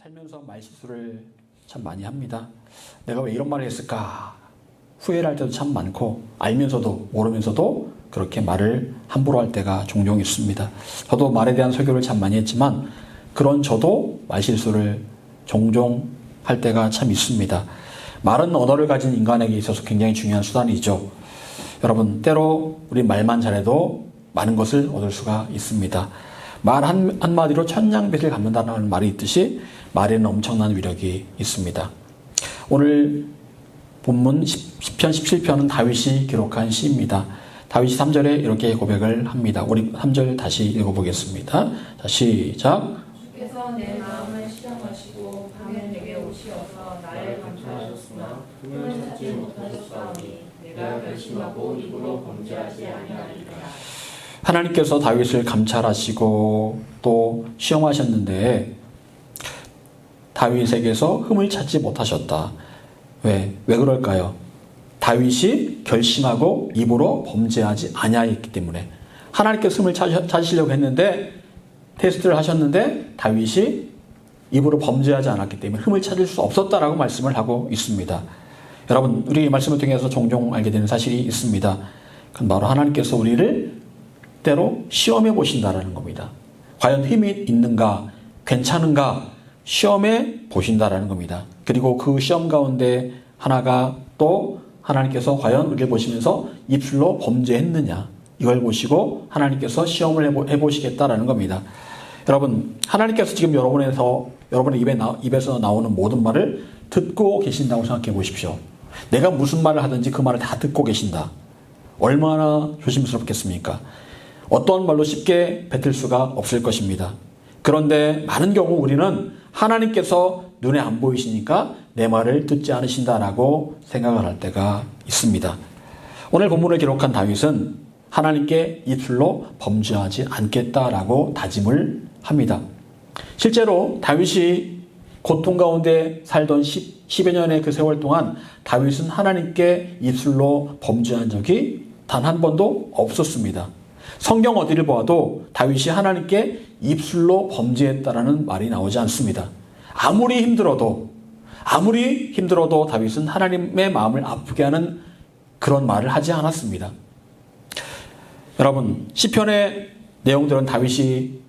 살면서 말실수를 참 많이 합니다. 내가 왜 이런 말을 했을까? 후회를 할 때도 참 많고 알면서도 모르면서도 그렇게 말을 함부로 할 때가 종종 있습니다. 저도 말에 대한 설교를 참 많이 했지만 그런 저도 말실수를 종종 할 때가 참 있습니다. 말은 언어를 가진 인간에게 있어서 굉장히 중요한 수단이죠. 여러분, 때로 우리 말만 잘해도 많은 것을 얻을 수가 있습니다. 말 한마디로 천냥빚을 갚는다는 말이 있듯이 말에는 엄청난 위력이 있습니다. 오늘 본문 10편 17편은 다윗이 기록한 시입니다. 다윗이 3절에 이렇게 고백을 합니다. 우리 3절 다시 읽어보겠습니다. 자, 시작. 주께서 내 마음을 시험하시고 밤에 내게 오시어서 나를 감찰하셨으나 흠을 찾지 못하셨사오니 내가 결심하고 입으로 범죄하지 아니하리라. 하나님께서 다윗을 감찰하시고 또 시험하셨는데 다윗에게서 흠을 찾지 못하셨다. 왜 그럴까요? 다윗이 결심하고 입으로 범죄하지 아니하였기 때문에 하나님께서 흠을 찾으시려고 했는데 테스트를 하셨는데 다윗이 입으로 범죄하지 않았기 때문에 흠을 찾을 수 없었다라고 말씀을 하고 있습니다. 여러분, 우리 이 말씀을 통해서 종종 알게 되는 사실이 있습니다. 그건 바로 하나님께서 우리를 때로 시험해 보신다라는 겁니다. 과연 힘이 있는가, 괜찮은가 시험해 보신다라는 겁니다. 그리고 그 시험 가운데 하나가 또 하나님께서 과연 우리를 보시면서 입술로 범죄했느냐 이걸 보시고 하나님께서 시험을 해보시겠다라는 겁니다. 여러분, 하나님께서 지금 여러분의 입에서 나오는 모든 말을 듣고 계신다고 생각해 보십시오. 내가 무슨 말을 하든지 그 말을 다 듣고 계신다. 얼마나 조심스럽겠습니까? 어떠한 말로 쉽게 뱉을 수가 없을 것입니다. 그런데 많은 경우 우리는 하나님께서 눈에 안 보이시니까 내 말을 듣지 않으신다라고 생각을 할 때가 있습니다. 오늘 본문을 기록한 다윗은 하나님께 입술로 범죄하지 않겠다라고 다짐을 합니다. 실제로 다윗이 고통 가운데 살던 10여 년의 그 세월 동안 다윗은 하나님께 입술로 범죄한 적이 단 한 번도 없었습니다. 성경 어디를 보아도 다윗이 하나님께 입술로 범죄했다라는 말이 나오지 않습니다. 아무리 힘들어도 다윗은 하나님의 마음을 아프게 하는 그런 말을 하지 않았습니다. 여러분, 시편의 내용들은 다윗이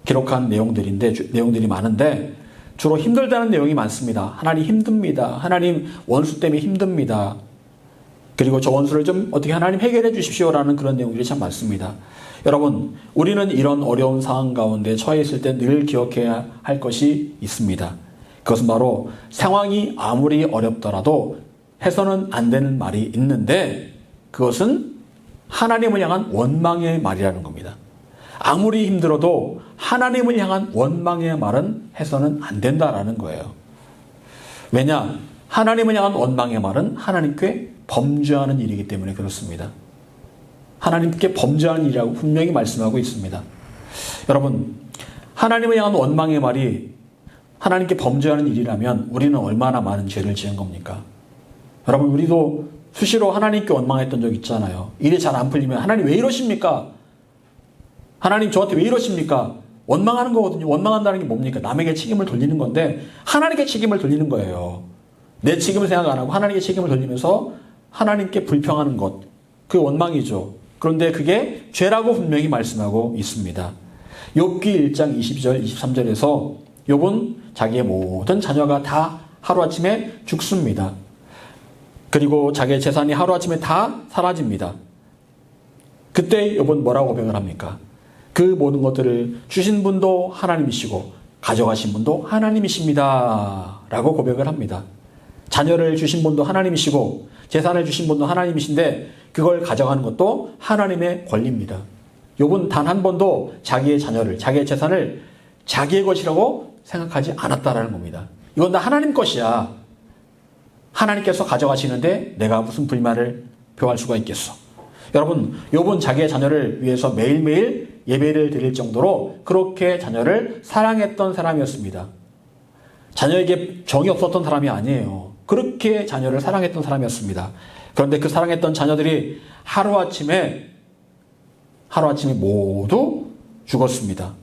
기록한 내용들이 많은데 주로 힘들다는 내용이 많습니다. 하나님 힘듭니다. 하나님 원수 때문에 힘듭니다. 그리고 저 원수를 좀 어떻게 하나님 해결해 주십시오라는 그런 내용들이 참 많습니다. 여러분, 우리는 이런 어려운 상황 가운데 처해 있을 때 늘 기억해야 할 것이 있습니다. 그것은 바로 상황이 아무리 어렵더라도 해서는 안 되는 말이 있는데 그것은 하나님을 향한 원망의 말이라는 겁니다. 아무리 힘들어도 하나님을 향한 원망의 말은 해서는 안 된다라는 거예요. 왜냐? 하나님을 향한 원망의 말은 하나님께 범죄하는 일이기 때문에 그렇습니다. 하나님께 범죄하는 일이라고 분명히 말씀하고 있습니다. 여러분, 하나님을 향한 원망의 말이 하나님께 범죄하는 일이라면 우리는 얼마나 많은 죄를 지은 겁니까? 여러분, 우리도 수시로 하나님께 원망했던 적 있잖아요. 일이 잘 안 풀리면 하나님 왜 이러십니까? 하나님 저한테 왜 이러십니까? 원망하는 거거든요. 원망한다는 게 뭡니까? 남에게 책임을 돌리는 건데 하나님께 책임을 돌리는 거예요. 내 책임을 생각 안 하고 하나님께 책임을 돌리면서 하나님께 불평하는 것, 그 원망이죠. 그런데 그게 죄라고 분명히 말씀하고 있습니다. 욥기 1장 22절 23절에서 욥은 자기의 모든 자녀가 다 하루아침에 죽습니다. 그리고 자기의 재산이 하루아침에 다 사라집니다. 그때 욥은 뭐라고 고백을 합니까? 그 모든 것들을 주신 분도 하나님이시고 가져가신 분도 하나님이십니다 라고 고백을 합니다. 자녀를 주신 분도 하나님이시고 재산을 주신 분도 하나님이신데 그걸 가져가는 것도 하나님의 권리입니다. 욥은 단 한 번도 자기의 자녀를, 자기의 재산을 자기의 것이라고 생각하지 않았다라는 겁니다. 이건 다 하나님 것이야. 하나님께서 가져가시는데 내가 무슨 불만을 표할 수가 있겠어. 여러분, 욥은 자기의 자녀를 위해서 매일매일 예배를 드릴 정도로 그렇게 자녀를 사랑했던 사람이었습니다. 자녀에게 정이 없었던 사람이 아니에요. 그렇게 자녀를 사랑했던 사람이었습니다. 그런데 그 사랑했던 자녀들이 하루아침에 모두 죽었습니다.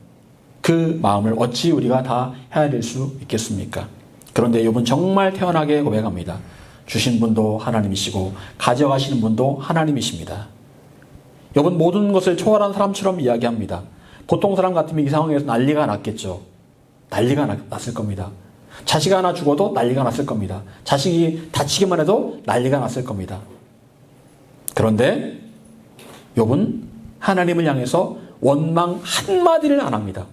그 마음을 어찌 우리가 다 헤아릴 수 있겠습니까? 그런데 욥은 정말 태연하게 고백합니다. 주신 분도 하나님이시고 가져가시는 분도 하나님이십니다. 욥은 모든 것을 초월한 사람처럼 이야기합니다. 보통 사람 같으면 이 상황에서 난리가 났겠죠. 난리가 났을 겁니다. 자식 하나 죽어도 난리가 났을 겁니다. 자식이 다치기만 해도 난리가 났을 겁니다. 그런데 욥은 하나님을 향해서 원망 한마디를 안 합니다.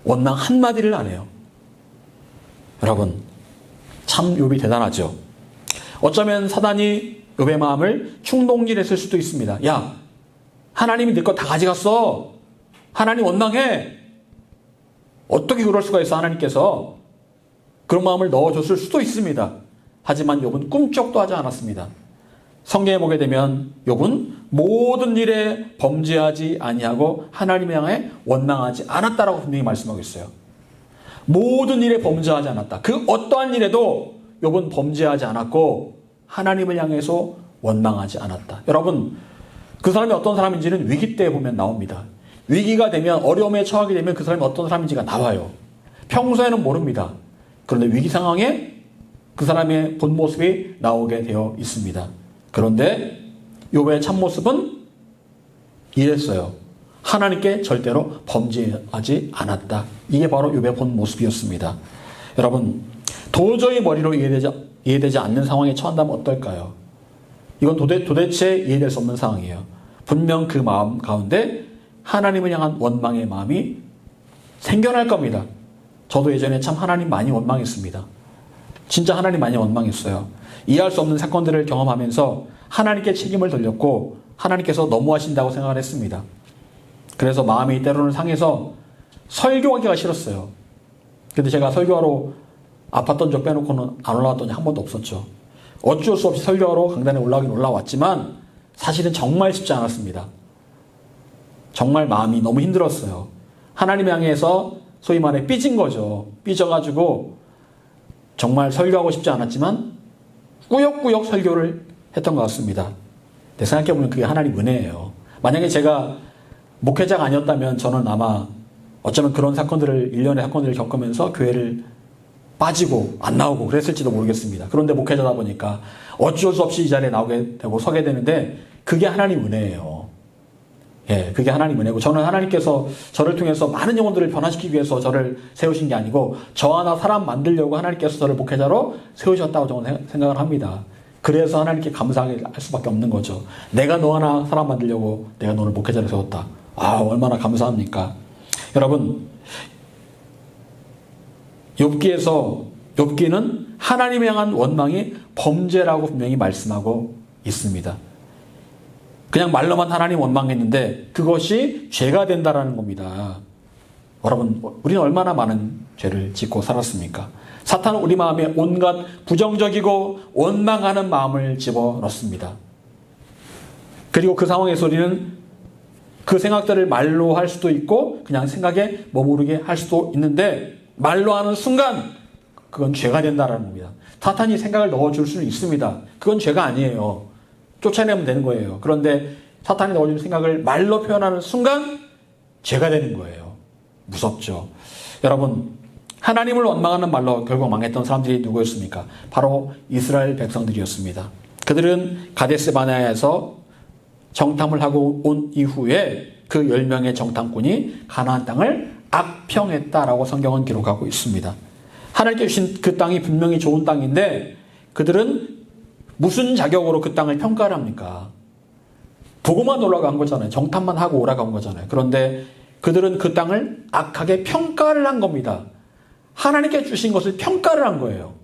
원망 한마디를 안 해요. 여러분, 참 욥이 대단하죠. 어쩌면 사단이 욥의 마음을 충동질했을 수도 있습니다. 야, 하나님이 네 거 다 가져갔어. 하나님 원망해. 어떻게 그럴 수가 있어, 하나님께서. 그런 마음을 넣어줬을 수도 있습니다. 하지만 욥은 꿈쩍도 하지 않았습니다. 성경에 보게 되면 욥은 모든 일에 범죄하지 아니하고 하나님을 향해 원망하지 않았다라고 분명히 말씀하고 있어요. 모든 일에 범죄하지 않았다. 그 어떠한 일에도 욥은 범죄하지 않았고 하나님을 향해서 원망하지 않았다. 여러분, 그 사람이 어떤 사람인지는 위기 때 보면 나옵니다. 위기가 되면, 어려움에 처하게 되면 그 사람이 어떤 사람인지가 나와요. 평소에는 모릅니다. 그런데 위기 상황에 그 사람의 본 모습이 나오게 되어 있습니다. 그런데 욥의 참모습은 이랬어요. 하나님께 절대로 범죄하지 않았다. 이게 바로 욥의 본 모습이었습니다. 여러분, 도저히 머리로 이해되지 않는 상황에 처한다면 어떨까요? 이건 도대체 이해될 수 없는 상황이에요. 분명 그 마음 가운데 하나님을 향한 원망의 마음이 생겨날 겁니다. 저도 예전에 참 하나님 많이 원망했습니다. 진짜 하나님 많이 원망했어요. 이해할 수 없는 사건들을 경험하면서 하나님께 책임을 돌렸고 하나님께서 너무하신다고 생각을 했습니다. 그래서 마음이 때로는 상해서 설교하기가 싫었어요. 근데 제가 설교하러 아팠던 적 빼놓고는 안 올라왔더니 한 번도 없었죠. 어쩔 수 없이 설교하러 강단에 올라가긴 올라왔지만 사실은 정말 쉽지 않았습니다. 정말 마음이 너무 힘들었어요. 하나님 향해서 소위 말해 삐진 거죠. 삐져가지고 정말 설교하고 싶지 않았지만 꾸역꾸역 설교를 했던 것 같습니다. 내 생각해보면 그게 하나님 은혜예요. 만약에 제가 목회자가 아니었다면 저는 아마 어쩌면 그런 사건들을, 일련의 사건들을 겪으면서 교회를 빠지고 안 나오고 그랬을지도 모르겠습니다. 그런데 목회자다 보니까 어쩔 수 없이 이 자리에 나오게 되고 서게 되는데 그게 하나님 은혜예요. 예, 그게 하나님 은혜고 저는 하나님께서 저를 통해서 많은 영혼들을 변화시키기 위해서 저를 세우신 게 아니고 저 하나 사람 만들려고 하나님께서 저를 목회자로 세우셨다고 저는 생각을 합니다. 그래서 하나님께 감사하게 할 수밖에 없는 거죠. 내가 너 하나 사람 만들려고 내가 너를 목회자로 세웠다. 아, 얼마나 감사합니까? 여러분, 욥기는 하나님에 향한 원망이 범죄라고 분명히 말씀하고 있습니다. 그냥 말로만 하나님 원망했는데 그것이 죄가 된다라는 겁니다. 여러분, 우리는 얼마나 많은 죄를 짓고 살았습니까? 사탄은 우리 마음에 온갖 부정적이고 원망하는 마음을 집어넣습니다. 그리고 그 상황에서 우리는 그 생각들을 말로 할 수도 있고 그냥 생각에 머무르게 할 수도 있는데 말로 하는 순간 그건 죄가 된다는 겁니다. 사탄이 생각을 넣어줄 수는 있습니다. 그건 죄가 아니에요. 쫓아내면 되는 거예요. 그런데 사탄이 넣어준 생각을 말로 표현하는 순간 죄가 되는 거예요. 무섭죠. 여러분, 하나님을 원망하는 말로 결국 망했던 사람들이 누구였습니까? 바로 이스라엘 백성들이었습니다. 그들은 가데스 바네아에서 정탐을 하고 온 이후에 그 10명의 정탐꾼이 가나안 땅을 악평했다라고 성경은 기록하고 있습니다. 하나님께 주신 그 땅이 분명히 좋은 땅인데 그들은 무슨 자격으로 그 땅을 평가를 합니까? 보고만 올라간 거잖아요. 정탐만 하고 올라간 거잖아요. 그런데 그들은 그 땅을 악하게 평가를 한 겁니다. 하나님께 주신 것을 평가를 한 거예요.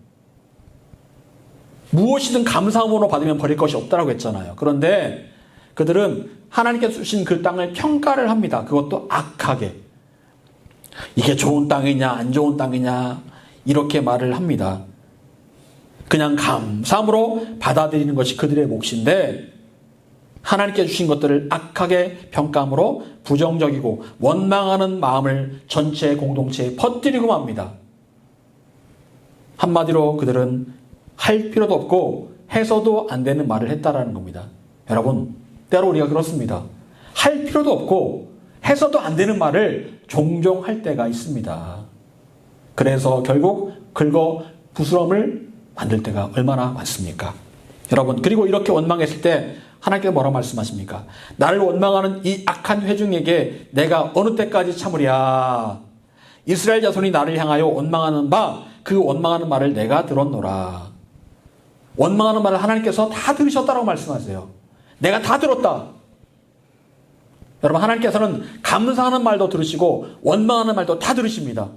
무엇이든 감사함으로 받으면 버릴 것이 없다라고 했잖아요. 그런데 그들은 하나님께 주신 그 땅을 평가를 합니다. 그것도 악하게. 이게 좋은 땅이냐 안 좋은 땅이냐 이렇게 말을 합니다. 그냥 감사함으로 받아들이는 것이 그들의 몫인데 하나님께 주신 것들을 악하게 평가함으로 부정적이고 원망하는 마음을 전체 공동체에 퍼뜨리고 맙니다. 한마디로 그들은 할 필요도 없고 해서도 안 되는 말을 했다라는 겁니다. 여러분, 때로 우리가 그렇습니다. 할 필요도 없고 해서도 안 되는 말을 종종 할 때가 있습니다. 그래서 결국 긁어 부스럼을 만들 때가 얼마나 많습니까? 여러분, 그리고 이렇게 원망했을 때 하나님께서 뭐라고 말씀하십니까? 나를 원망하는 이 악한 회중에게 내가 어느 때까지 참으랴? 이스라엘 자손이 나를 향하여 원망하는 바 그 원망하는 말을 내가 들었노라. 원망하는 말을 하나님께서 다 들으셨다라고 말씀하세요. 내가 다 들었다. 여러분, 하나님께서는 감사하는 말도 들으시고 원망하는 말도 다 들으십니다.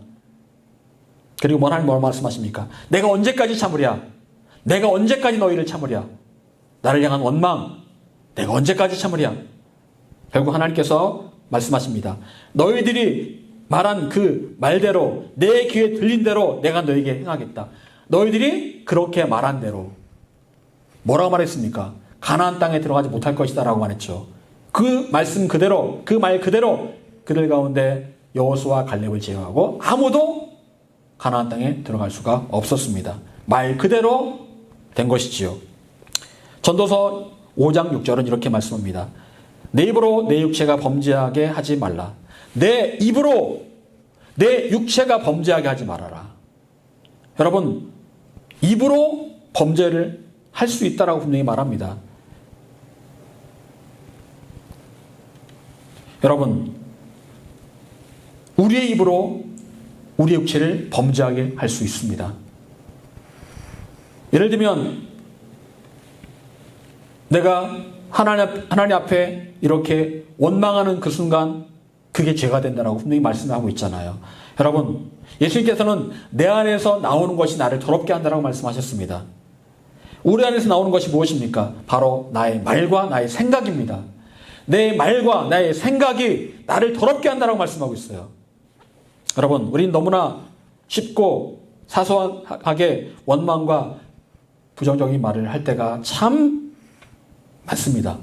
그리고 하나님 뭐라고 말씀하십니까? 내가 언제까지 참으랴? 내가 언제까지 너희를 참으랴? 나를 향한 원망, 내가 언제까지 참으랴? 결국 하나님께서 말씀하십니다. 너희들이 말한 그 말대로 내 귀에 들린 대로 내가 너에게 행하겠다. 너희들이 그렇게 말한 대로. 뭐라고 말했습니까? 가나안 땅에 들어가지 못할 것이다 라고 말했죠. 그 말씀 그대로, 그 말 그대로 그들 가운데 여호수아와 갈렙을 제외하고 아무도 가나안 땅에 들어갈 수가 없었습니다. 말 그대로 된 것이지요. 전도서 5장 6절은 이렇게 말씀합니다. 내 입으로 내 육체가 범죄하게 하지 말라. 내 입으로 내 육체가 범죄하게 하지 말아라. 여러분, 입으로 범죄를 할 수 있다라고 분명히 말합니다. 여러분, 우리의 입으로 우리의 육체를 범죄하게 할 수 있습니다. 예를 들면 내가 하나님 앞에 이렇게 원망하는 그 순간 그게 죄가 된다라고 분명히 말씀하고 있잖아요. 여러분, 예수님께서는 내 안에서 나오는 것이 나를 더럽게 한다라고 말씀하셨습니다. 우리 안에서 나오는 것이 무엇입니까? 바로 나의 말과 나의 생각입니다. 내 말과 나의 생각이 나를 더럽게 한다라고 말씀하고 있어요. 여러분, 우리는 너무나 쉽고 사소하게 원망과 부정적인 말을 할 때가 참 많습니다.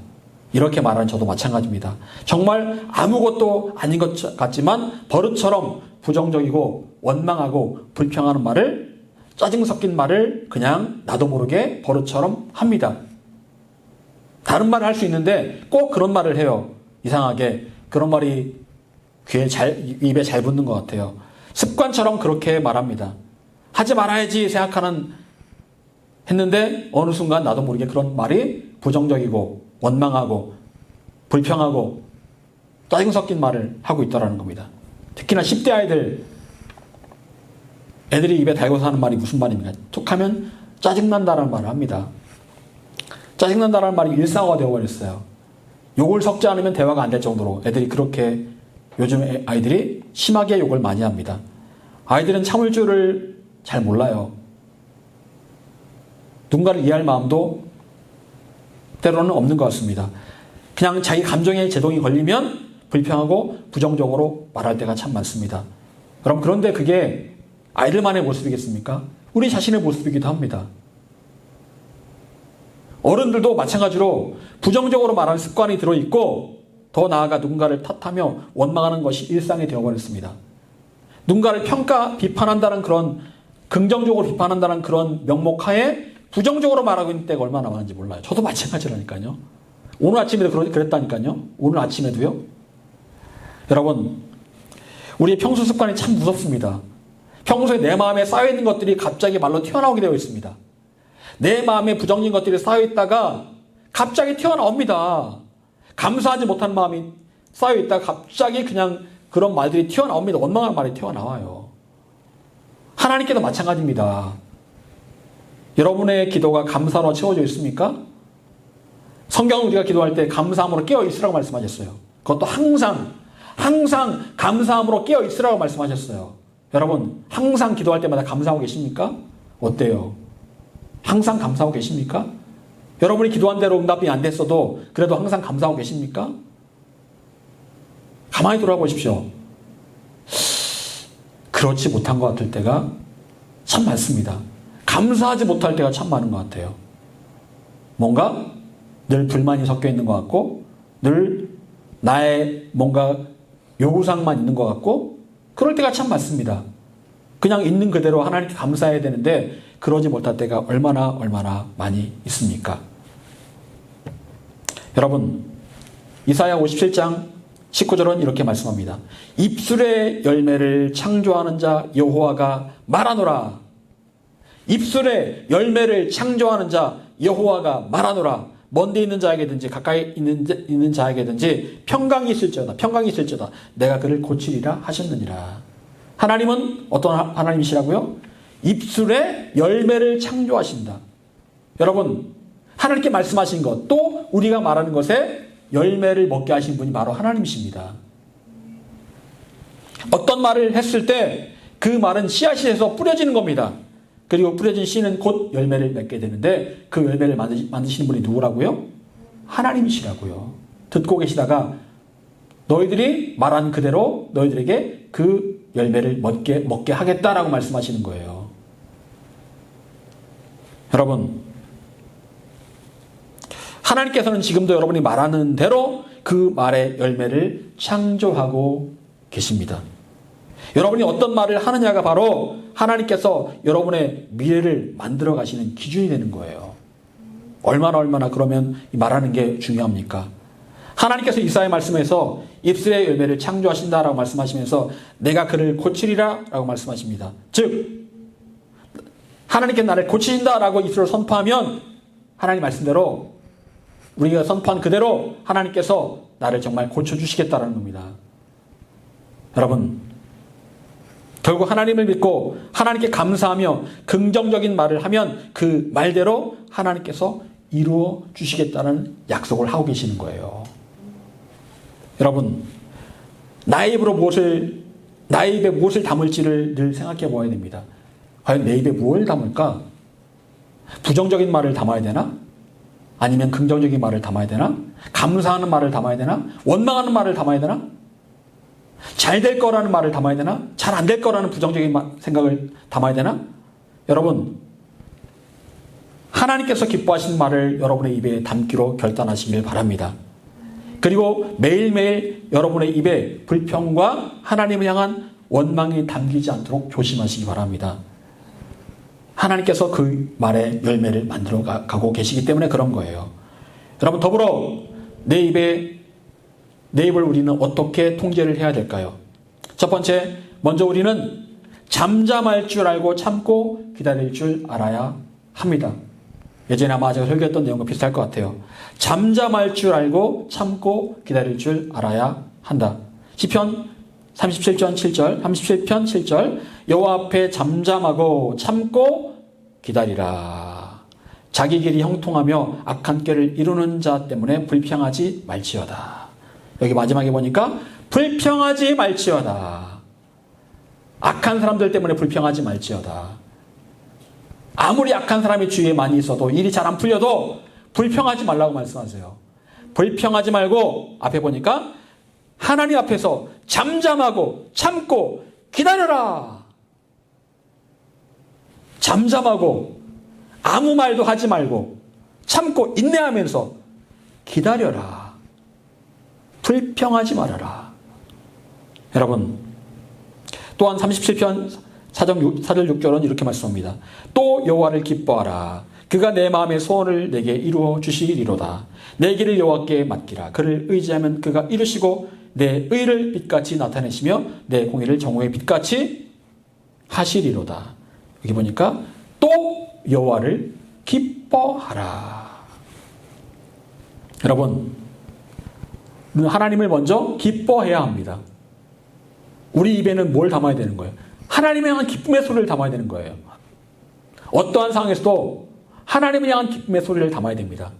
이렇게 말하는 저도 마찬가지입니다. 정말 아무것도 아닌 것 같지만 버릇처럼 부정적이고 원망하고 불평하는 말을, 짜증 섞인 말을 그냥 나도 모르게 버릇처럼 합니다. 다른 말을 할 수 있는데 꼭 그런 말을 해요. 이상하게 그런 말이 입에 잘 붙는 것 같아요. 습관처럼 그렇게 말합니다. 하지 말아야지 했는데 어느 순간 나도 모르게 그런 말이 부정적이고 원망하고 불평하고 짜증 섞인 말을 하고 있다는 겁니다. 특히나 10대 애들이 입에 달고서 하는 말이 무슨 말입니까? 툭하면 짜증난다는 말을 합니다. 짜증난다는 말이 일상화가 되어버렸어요. 욕을 섞지 않으면 대화가 안 될 정도로 애들이 그렇게, 요즘 아이들이 심하게 욕을 많이 합니다. 아이들은 참을 줄을 잘 몰라요. 누군가를 이해할 마음도 때로는 없는 것 같습니다. 그냥 자기 감정에 제동이 걸리면 불평하고 부정적으로 말할 때가 참 많습니다. 그럼 그런데 그게 아이들만의 모습이겠습니까? 우리 자신의 모습이기도 합니다. 어른들도 마찬가지로 부정적으로 말하는 습관이 들어있고 더 나아가 누군가를 탓하며 원망하는 것이 일상이 되어버렸습니다. 누군가를 비판한다는 그런, 긍정적으로 비판한다는 그런 명목하에 부정적으로 말하고 있는 때가 얼마나 많은지 몰라요. 저도 마찬가지라니까요. 오늘 아침에도 그랬다니까요. 오늘 아침에도요. 여러분, 우리의 평소 습관이 참 무섭습니다. 평소에 내 마음에 쌓여있는 것들이 갑자기 말로 튀어나오게 되어 있습니다. 내 마음에 부정적인 것들이 쌓여있다가 갑자기 튀어나옵니다. 감사하지 못한 마음이 쌓여있다가 갑자기 그냥 그런 말들이 튀어나옵니다. 원망하는 말이 튀어나와요. 하나님께도 마찬가지입니다. 여러분의 기도가 감사로 채워져 있습니까? 성경은 우리가 기도할 때 감사함으로 깨어 있으라고 말씀하셨어요. 그것도 항상 감사함으로 깨어 있으라고 말씀하셨어요. 여러분, 항상 기도할 때마다 감사하고 계십니까? 어때요? 항상 감사하고 계십니까? 여러분이 기도한 대로 응답이 안 됐어도 그래도 항상 감사하고 계십니까? 가만히 돌아보십시오. 그렇지 못한 것 같을 때가 참 많습니다. 감사하지 못할 때가 참 많은 것 같아요. 뭔가 늘 불만이 섞여 있는 것 같고 늘 나의 뭔가 요구사항만 있는 것 같고 그럴 때가 참 많습니다. 그냥 있는 그대로 하나님께 감사해야 되는데 그러지 못할 때가 얼마나 많이 있습니까? 여러분, 이사야 57장 19절은 이렇게 말씀합니다. 입술의 열매를 창조하는 자 여호와가 말하노라. 입술의 열매를 창조하는 자 여호와가 말하노라. 먼데 있는 자에게든지 가까이 있는 자에게든지 평강이 있을지어다 내가 그를 고치리라 하셨느니라. 하나님은 어떤 하나님이시라고요? 입술의 열매를 창조하신다. 여러분, 하나님께 말씀하신 것, 또 우리가 말하는 것에 열매를 먹게 하신 분이 바로 하나님이십니다. 어떤 말을 했을 때 그 말은 씨앗이 돼서 뿌려지는 겁니다. 그리고 뿌려진 씨는 곧 열매를 맺게 되는데 그 열매를 만드시는 분이 누구라고요? 하나님이시라고요. 듣고 계시다가 너희들이 말한 그대로 너희들에게 그 열매를 먹게 하겠다라고 말씀하시는 거예요. 여러분, 하나님께서는 지금도 여러분이 말하는 대로 그 말의 열매를 창조하고 계십니다. 여러분이 어떤 말을 하느냐가 바로 하나님께서 여러분의 미래를 만들어 가시는 기준이 되는 거예요. 얼마나 그러면 말하는 게 중요합니까? 하나님께서 이사야 말씀에서 입술의 열매를 창조하신다라고 말씀하시면서 내가 그를 고치리라 라고 말씀하십니다. 즉 하나님께 나를 고치신다라고 입술을 선포하면 하나님 말씀대로 우리가 선포한 그대로 하나님께서 나를 정말 고쳐주시겠다라는 겁니다. 여러분, 결국 하나님을 믿고 하나님께 감사하며 긍정적인 말을 하면 그 말대로 하나님께서 이루어 주시겠다는 약속을 하고 계시는 거예요. 여러분, 나의 입에 무엇을 담을지를 늘 생각해 보아야 됩니다. 과연 내 입에 무엇을 담을까? 부정적인 말을 담아야 되나? 아니면 긍정적인 말을 담아야 되나? 감사하는 말을 담아야 되나? 원망하는 말을 담아야 되나? 잘 될 거라는 말을 담아야 되나? 잘 안 될 거라는 부정적인 생각을 담아야 되나? 여러분, 하나님께서 기뻐하시는 말을 여러분의 입에 담기로 결단하시길 바랍니다. 그리고 매일매일 여러분의 입에 불평과 하나님을 향한 원망이 담기지 않도록 조심하시기 바랍니다. 하나님께서 그 말의 열매를 만들어 가고 계시기 때문에 그런 거예요. 여러분, 더불어 내 입을 우리는 어떻게 통제를 해야 될까요? 첫 번째, 먼저 우리는 잠잠할 줄 알고 참고 기다릴 줄 알아야 합니다. 예전에 아마 제가 설교했던 내용과 비슷할 것 같아요. 잠잠할 줄 알고 참고 기다릴 줄 알아야 한다. 시편 37편 7절 여호와 앞에 잠잠하고 참고 기다리라. 자기 길이 형통하며 악한 꾀를 이루는 자 때문에 불평하지 말지어다. 여기 마지막에 보니까 불평하지 말지어다. 악한 사람들 때문에 불평하지 말지어다. 아무리 악한 사람이 주위에 많이 있어도 일이 잘 안 풀려도 불평하지 말라고 말씀하세요. 불평하지 말고 앞에 보니까 하나님 앞에서 잠잠하고 참고 기다려라. 잠잠하고 아무 말도 하지 말고 참고 인내하면서 기다려라. 불평하지 말아라. 여러분, 또한 37편 4절 6절은 이렇게 말씀합니다. 또 여호와를 기뻐하라. 그가 내 마음의 소원을 내게 이루어 주시리로다. 내 길을 여호와께 맡기라. 그를 의지하면 그가 이루시고 내 의를 빛같이 나타내시며 내 공의를 정오의 빛같이 하시리로다. 여기 보니까 또 여호와를 기뻐하라. 여러분, 하나님을 먼저 기뻐해야 합니다. 우리 입에는 뭘 담아야 되는 거예요? 하나님을 향한 기쁨의 소리를 담아야 되는 거예요. 어떠한 상황에서도 하나님을 향한 기쁨의 소리를 담아야 됩니다.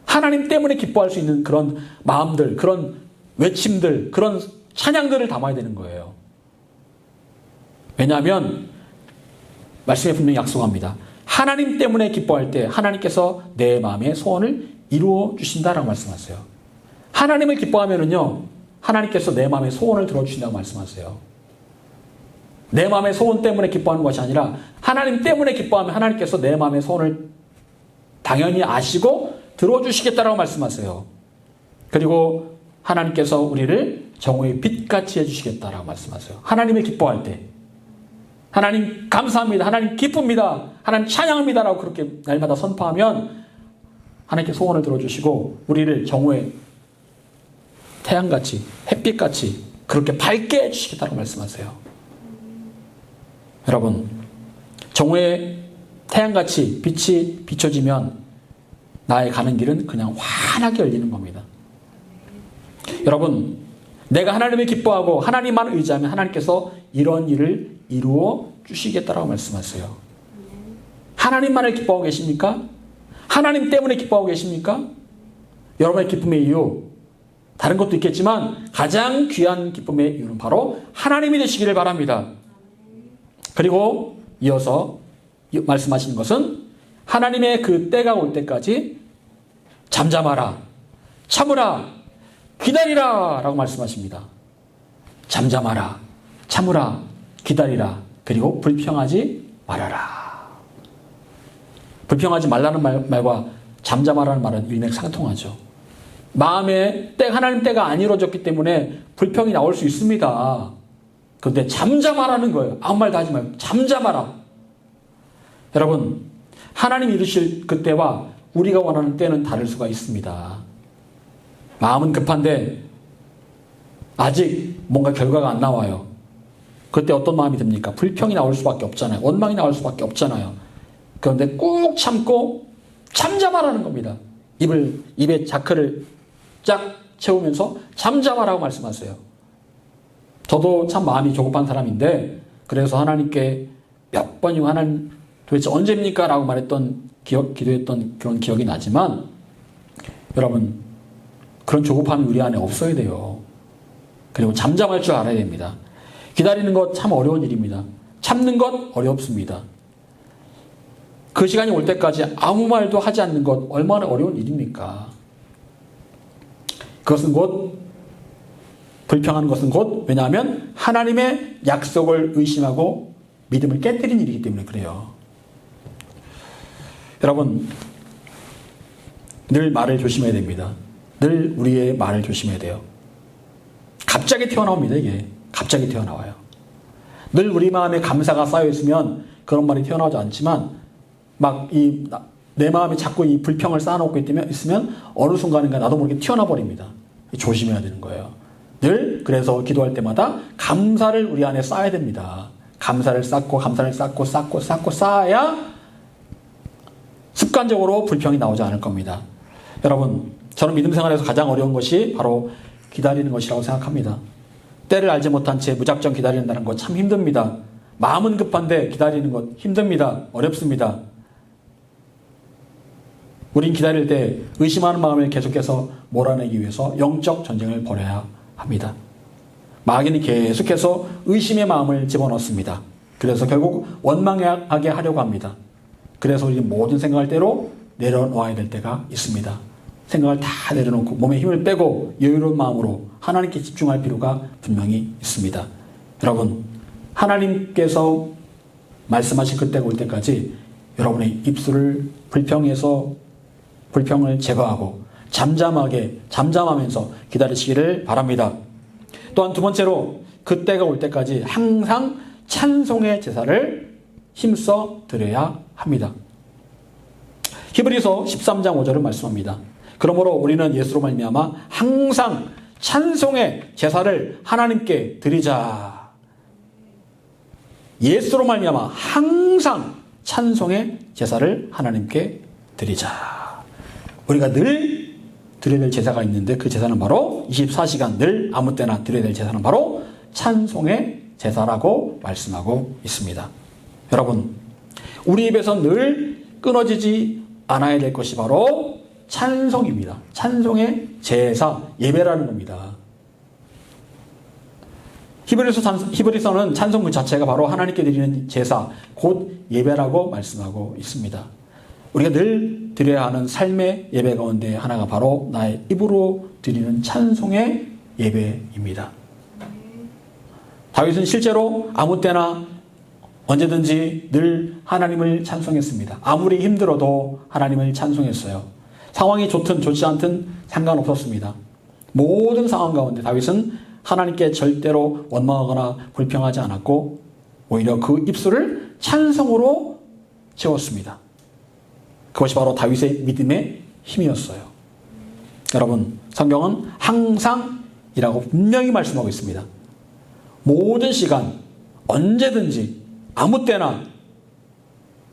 하나님 때문에 기뻐할 수 있는 그런 마음들, 그런 외침들, 그런 찬양들을 담아야 되는 거예요. 왜냐하면 말씀에 분명히 약속합니다. 하나님 때문에 기뻐할 때 하나님께서 내 마음의 소원을 이루어 주신다라고 말씀하세요. 하나님을 기뻐하면은요, 하나님께서 내 마음의 소원을 들어주신다고 말씀하세요. 내 마음의 소원 때문에 기뻐하는 것이 아니라 하나님 때문에 기뻐하면 하나님께서 내 마음의 소원을 당연히 아시고 들어주시겠다라고 말씀하세요. 그리고 하나님께서 우리를 정오의 빛같이 해주시겠다라고 말씀하세요. 하나님을 기뻐할 때 하나님 감사합니다. 하나님 기쁩니다. 하나님 찬양합니다라고 그렇게 날마다 선포하면 하나님께 소원을 들어주시고 우리를 정오의 태양같이 햇빛같이 그렇게 밝게 해주시겠다고 말씀하세요. 여러분, 정오에 태양같이 빛이 비춰지면 나의 가는 길은 그냥 환하게 열리는 겁니다. 여러분, 내가 하나님을 기뻐하고 하나님만 의지하면 하나님께서 이런 일을 이루어 주시겠다라고 말씀하세요. 하나님만을 기뻐하고 계십니까? 하나님 때문에 기뻐하고 계십니까? 여러분의 기쁨의 이유, 다른 것도 있겠지만 가장 귀한 기쁨의 이유는 바로 하나님이 되시기를 바랍니다. 그리고 이어서 말씀하시는 것은 하나님의 그 때가 올 때까지 잠잠하라, 참으라, 기다리라 라고 말씀하십니다. 잠잠하라, 참으라, 기다리라, 그리고 불평하지 말아라. 불평하지 말라는 말과 잠잠하라는 말은 일맥상통하죠. 마음에 하나님 때가 안 이루어졌기 때문에 불평이 나올 수 있습니다. 그런데 잠잠하라는 거예요. 아무 말도 하지 말고 잠잠하라. 여러분, 하나님이 이루실 그 때와 우리가 원하는 때는 다를 수가 있습니다. 마음은 급한데 아직 뭔가 결과가 안 나와요. 그때 어떤 마음이 듭니까? 불평이 나올 수밖에 없잖아요. 원망이 나올 수밖에 없잖아요. 그런데 꾹 참고 잠잠하라는 겁니다. 입에 자크를 쫙 채우면서 잠잠하라고 말씀하세요. 저도 참 마음이 조급한 사람인데 그래서 하나님께 몇 번이고 하나님 도대체 언제입니까? 라고 말했던 기도했던 그런 기억이 나지만 여러분, 그런 조급함이 우리 안에 없어야 돼요. 그리고 잠잠할 줄 알아야 됩니다. 기다리는 것 참 어려운 일입니다. 참는 것 어렵습니다. 그 시간이 올 때까지 아무 말도 하지 않는 것 얼마나 어려운 일입니까? 그것은 곧 불평하는 것은 곧 왜냐하면 하나님의 약속을 의심하고 믿음을 깨뜨린 일이기 때문에 그래요. 여러분, 늘 말을 조심해야 됩니다. 늘 우리의 말을 조심해야 돼요. 갑자기 튀어나옵니다. 이게 갑자기 튀어나와요. 늘 우리 마음에 감사가 쌓여 있으면 그런 말이 튀어나오지 않지만 막 내 마음에 자꾸 이 불평을 쌓아놓고 있으면 어느 순간인가 나도 모르게 튀어나와 버립니다. 조심해야 되는 거예요. 늘 그래서 기도할 때마다 감사를 우리 안에 쌓아야 됩니다. 감사를 쌓고 쌓아야 습관적으로 불평이 나오지 않을 겁니다. 여러분, 저는 믿음 생활에서 가장 어려운 것이 바로 기다리는 것이라고 생각합니다. 때를 알지 못한 채 무작정 기다린다는 것 참 힘듭니다. 마음은 급한데 기다리는 것 힘듭니다. 어렵습니다. 우린 기다릴 때 의심하는 마음을 계속해서 몰아내기 위해서 영적 전쟁을 벌여야 합니다. 마귀는 계속해서 의심의 마음을 집어넣습니다. 그래서 결국 원망하게 하려고 합니다. 그래서 우리 모든 생각을 때로 내려놓아야 될 때가 있습니다. 생각을 다 내려놓고 몸에 힘을 빼고 여유로운 마음으로 하나님께 집중할 필요가 분명히 있습니다. 여러분, 하나님께서 말씀하신 그때가 올 때까지 여러분의 입술을 불평을 제거하고 잠잠하면서 기다리시기를 바랍니다. 또한 두 번째로 그때가 올 때까지 항상 찬송의 제사를 힘써 드려야 합니다. 히브리서 13장 5절을 말씀합니다. 그러므로 우리는 예수로 말미암아 항상 찬송의 제사를 하나님께 드리자. 예수로 말미암아 항상 찬송의 제사를 하나님께 드리자. 우리가 늘 드려야 될 제사가 있는데 그 제사는 바로 24시간 늘 아무 때나 드려야 될 제사는 바로 찬송의 제사라고 말씀하고 있습니다. 여러분, 우리 입에서 늘 끊어지지 않아야 될 것이 바로 찬송입니다. 찬송의 제사, 예배라는 겁니다. 히브리서는 찬송 그 자체가 바로 하나님께 드리는 제사, 곧 예배라고 말씀하고 있습니다. 우리가 늘 드려야 하는 삶의 예배 가운데 하나가 바로 나의 입으로 드리는 찬송의 예배입니다. 다윗은 실제로 아무 때나 언제든지 늘 하나님을 찬송했습니다. 아무리 힘들어도 하나님을 찬송했어요. 상황이 좋든 좋지 않든 상관없었습니다. 모든 상황 가운데 다윗은 하나님께 절대로 원망하거나 불평하지 않았고 오히려 그 입술을 찬송으로 채웠습니다. 그것이 바로 다윗의 믿음의 힘이었어요. 여러분, 성경은 항상 시간이라고 분명히 말씀하고 있습니다. 모든 시간, 언제든지 아무 때나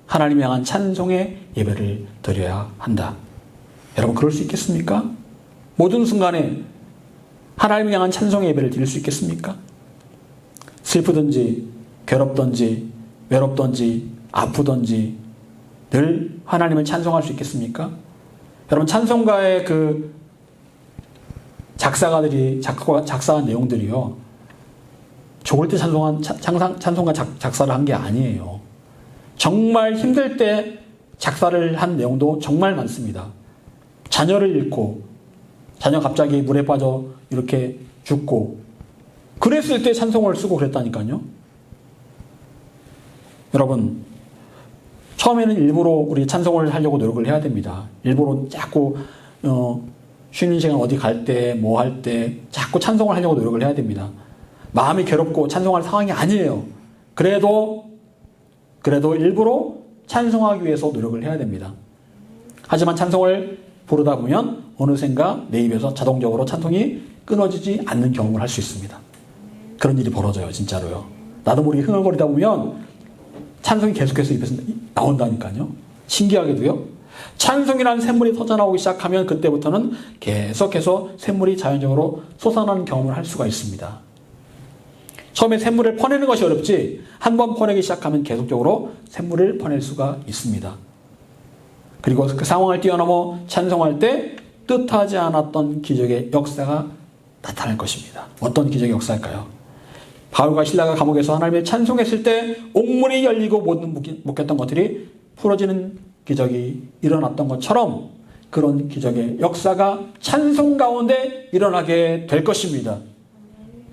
하나님을 향한 찬송의 예배를 드려야 한다. 여러분 그럴 수 있겠습니까? 모든 순간에 하나님을 향한 찬송의 예배를 드릴 수 있겠습니까? 슬프든지 괴롭든지 외롭든지 아프든지 늘 하나님을 찬송할 수 있겠습니까? 여러분 찬송가의 그 작사한 내용들이요, 좋을 때 찬송가 작사를 한 게 아니에요. 정말 힘들 때 작사를 한 내용도 정말 많습니다. 자녀를 잃고, 자녀 갑자기 물에 빠져 이렇게 죽고, 그랬을 때 찬송을 쓰고 그랬다니까요. 여러분, 처음에는 일부러 우리 찬송을 하려고 노력을 해야 됩니다. 일부러 자꾸 쉬는 시간 어디 갈 때, 뭐 할 때 자꾸 찬송을 하려고 노력을 해야 됩니다. 마음이 괴롭고 찬송할 상황이 아니에요. 그래도 일부러 찬송하기 위해서 노력을 해야 됩니다. 하지만 찬송을 부르다 보면 어느샌가 내 입에서 자동적으로 찬송이 끊어지지 않는 경험을 할 수 있습니다. 그런 일이 벌어져요, 진짜로요. 나도 모르게 흥얼거리다 보면 찬송이 계속해서 입에서 나온다니까요. 신기하게도요. 찬송이라는 샘물이 터져나오기 시작하면 그때부터는 계속해서 샘물이 자연적으로 솟아나는 경험을 할 수가 있습니다. 처음에 샘물을 퍼내는 것이 어렵지 한번 퍼내기 시작하면 계속적으로 샘물을 퍼낼 수가 있습니다. 그리고 그 상황을 뛰어넘어 찬송할 때 뜻하지 않았던 기적의 역사가 나타날 것입니다. 어떤 기적의 역사일까요? 바울과 실라가 감옥에서 하나님의 찬송했을 때 옥문이 열리고 모든 묶였던 것들이 풀어지는 기적이 일어났던 것처럼 그런 기적의 역사가 찬송 가운데 일어나게 될 것입니다.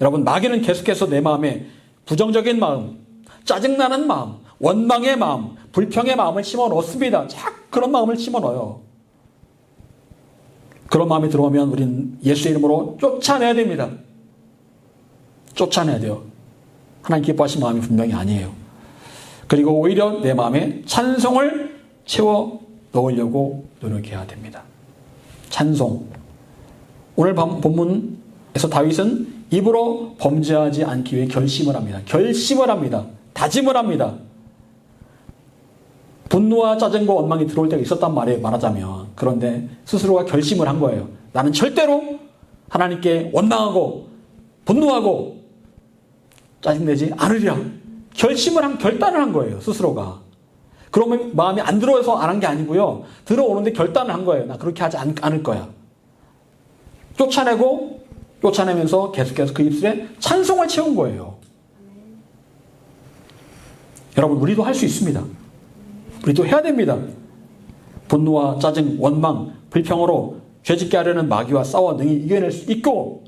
여러분, 마귀는 계속해서 내 마음에 부정적인 마음, 짜증나는 마음, 원망의 마음, 불평의 마음을 심어 넣습니다. 자꾸 그런 마음을 심어 넣어요. 그런 마음이 들어오면 우리는 예수의 이름으로 쫓아내야 됩니다. 쫓아내야 돼요. 하나님 기뻐하신 마음이 분명히 아니에요. 그리고 오히려 내 마음에 찬송을 채워 넣으려고 노력해야 됩니다. 찬송. 오늘 본문에서 다윗은 입으로 범죄하지 않기 위해 결심을 합니다. 결심을 합니다. 다짐을 합니다. 분노와 짜증과 원망이 들어올 때가 있었단 말이에요, 말하자면. 그런데 스스로가 결심을 한 거예요. 나는 절대로 하나님께 원망하고 분노하고 짜증내지 않으리라. 결단을 한 거예요, 스스로가. 그러면 마음이 안 들어와서 안 한 게 아니고요. 들어오는데 결단을 한 거예요. 나 그렇게 하지 않을 거야. 쫓아내면서 계속해서 그 입술에 찬송을 채운 거예요. 여러분, 우리도 할 수 있습니다. 우리도 해야 됩니다. 분노와 짜증, 원망, 불평으로 죄짓게 하려는 마귀와 싸워 능히 이겨낼 수 있고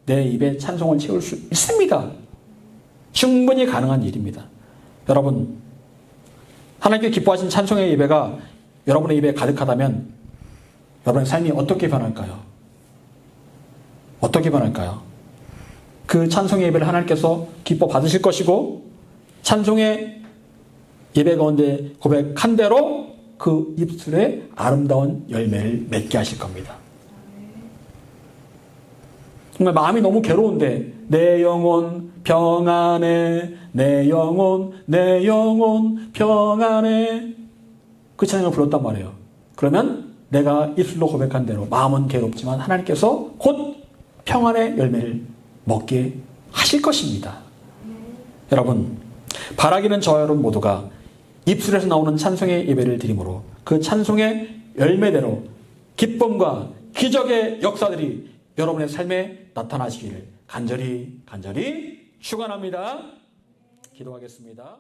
내 입에 찬송을 채울 수 있습니다. 충분히 가능한 일입니다. 여러분, 하나님께 기뻐하신 찬송의 예배가 여러분의 입에 가득하다면 여러분의 삶이 어떻게 변할까요? 어떻게 변할까요? 그 찬송의 예배를 하나님께서 기뻐 받으실 것이고 찬송의 예배 가운데 고백한 대로 그 입술에 아름다운 열매를 맺게 하실 겁니다. 정말 마음이 너무 괴로운데 내 영혼 평안해, 내 영혼 평안해, 그 찬양을 불렀단 말이에요. 그러면 내가 입술로 고백한 대로 마음은 괴롭지만 하나님께서 곧 평안의 열매를 먹게 하실 것입니다. 여러분, 바라기는 저와 여러분 모두가 입술에서 나오는 찬송의 예배를 드림으로 그 찬송의 열매대로 기쁨과 기적의 역사들이 여러분의 삶에 나타나시기를 간절히 축원합니다. 기도하겠습니다.